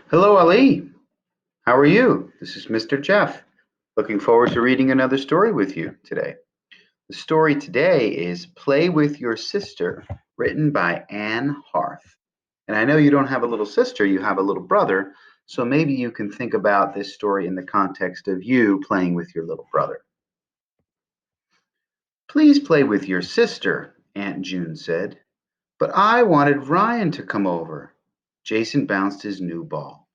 Hello, Ali. How are you? This is Mr. Jeff. Looking forward to reading another story with you today. The story today is Play with Your Sister, written by Anne Harth. And I know you don't have a little sister, you have a little brother, so maybe you can think about this story in the context of you playing with your little brother. Please play with your sister, Aunt June said. But I wanted Ryan to come over. Jason bounced his new ball.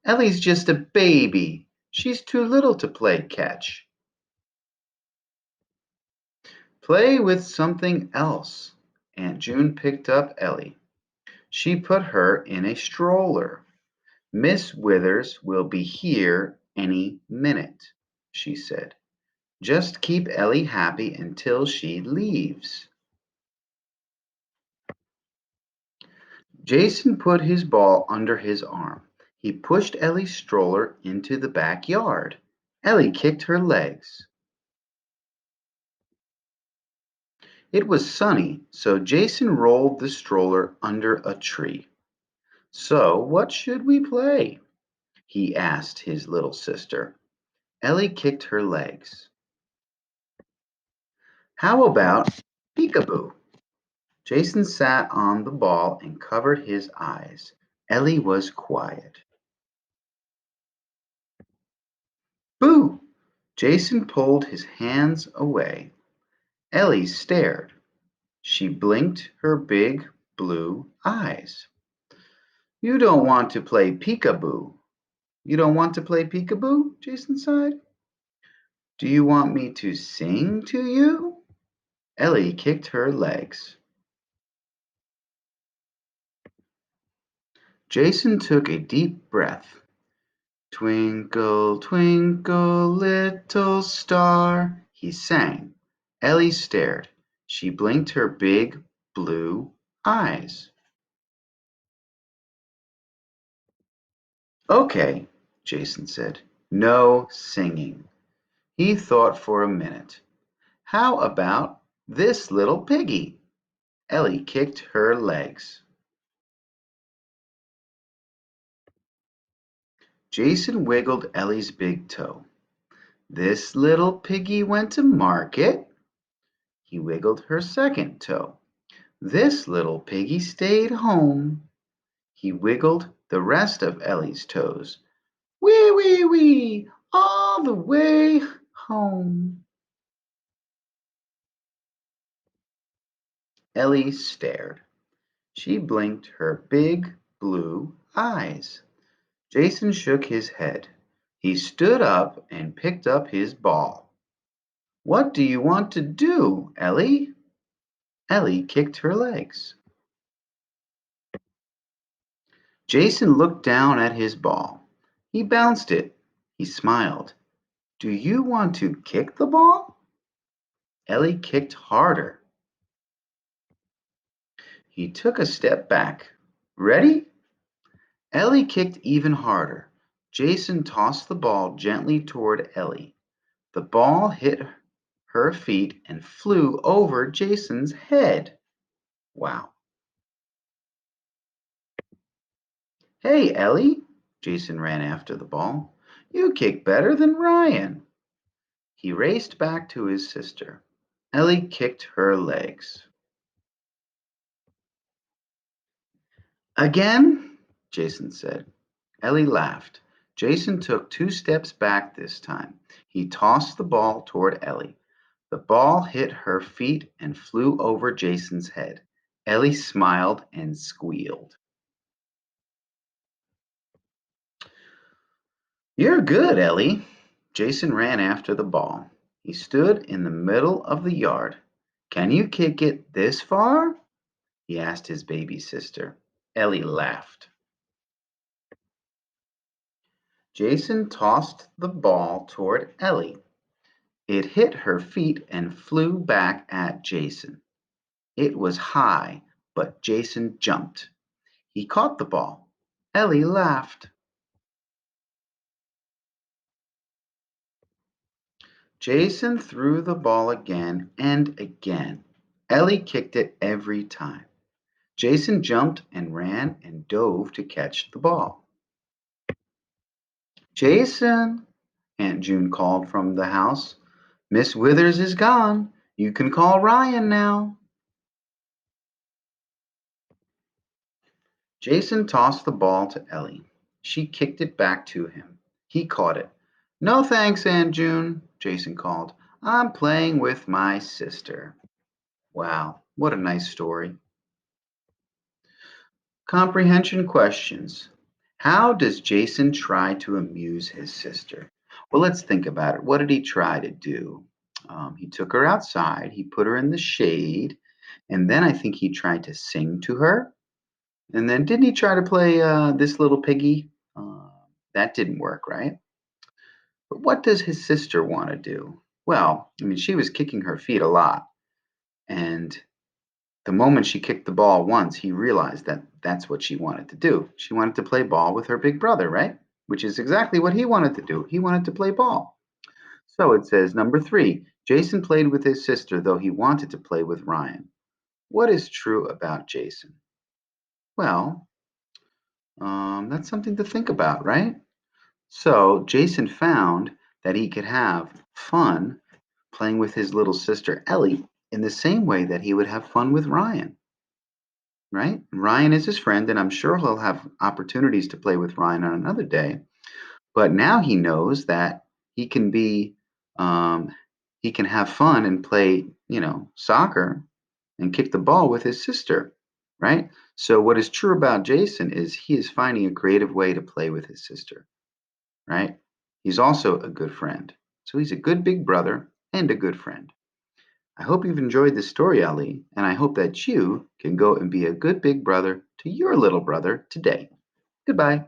Ellie's just a baby. She's too little to play catch. Play with something else. Aunt June picked up Ellie. She put her in a stroller. Miss Withers will be here any minute, she said. Just keep Ellie happy until she leaves. Jason put his ball under his arm. He pushed Ellie's stroller into the backyard. Ellie kicked her legs. It was sunny, so Jason rolled the stroller under a tree. So, what should we play? He asked his little sister. Ellie kicked her legs. How about peekaboo? Jason sat on the ball and covered his eyes. Ellie was quiet. Boo! Jason pulled his hands away. Ellie stared. She blinked her big blue eyes. You don't want to play peekaboo. You don't want to play peekaboo? Jason sighed. Do you want me to sing to you? Ellie kicked her legs. Jason took a deep breath. Twinkle, twinkle, little star, he sang. Ellie stared. She blinked her big blue eyes. Okay, Jason said. No singing. He thought for a minute. How about this little piggy? Ellie kicked her legs. Jason wiggled Ellie's big toe. This little piggy went to market. He wiggled her second toe. This little piggy stayed home. He wiggled the rest of Ellie's toes. Wee, wee, wee, all the way home. Ellie stared. She blinked her big blue eyes. Jason shook his head. He stood up and picked up his ball. What do you want to do, Ellie? Ellie kicked her legs. Jason looked down at his ball. He bounced it. He smiled. Do you want to kick the ball? Ellie kicked harder. He took a step back. Ready? Ellie kicked even harder. Jason tossed the ball gently toward Ellie. The ball hit her feet and flew over Jason's head. Wow. Hey, Ellie. Jason ran after the ball. You kick better than Ryan. He raced back to his sister. Ellie kicked her legs. Again? Jason said. Ellie laughed. Jason took 2 steps back this time. He tossed the ball toward Ellie. The ball hit her feet and flew over Jason's head. Ellie smiled and squealed. You're good, Ellie. Jason ran after the ball. He stood in the middle of the yard. Can you kick it this far? He asked his baby sister. Ellie laughed. Jason tossed the ball toward Ellie. It hit her feet and flew back at Jason. It was high, but Jason jumped. He caught the ball. Ellie laughed. Jason threw the ball again and again. Ellie kicked it every time. Jason jumped and ran and dove to catch the ball. Jason, Aunt June called from the house. Miss Withers is gone. You can call Ryan now. Jason tossed the ball to Ellie. She kicked it back to him. He caught it. No thanks, Aunt June, Jason called. I'm playing with my sister. Wow, what a nice story. Comprehension questions. How does Jason try to amuse his sister? Well, let's think about it. What did he try to do? He took her outside, he put her in the shade, and then I think he tried to sing to her. And then didn't he try to play This Little Piggy? That didn't work, right? But what does his sister want to do? Well, I mean, she was kicking her feet a lot. And the moment she kicked the ball once, he realized that that's what she wanted to do. She wanted to play ball with her big brother, right? Which is exactly what he wanted to do. He wanted to play ball. So it says number three, Jason played with his sister, though he wanted to play with Ryan. What is true about Jason? Well, that's something to think about, right? So Jason found that he could have fun playing with his little sister Ellie in the same way that he would have fun with Ryan, right? Ryan is his friend, and I'm sure he'll have opportunities to play with Ryan on another day. But now he knows that he can be, um, he can have fun and play, soccer and kick the ball with his sister, right? So what is true about Jason is he is finding a creative way to play with his sister, right? He's also a good friend. So he's a good big brother and a good friend. I hope you've enjoyed this story, Ali, and I hope that you can go and be a good big brother to your little brother today. Goodbye.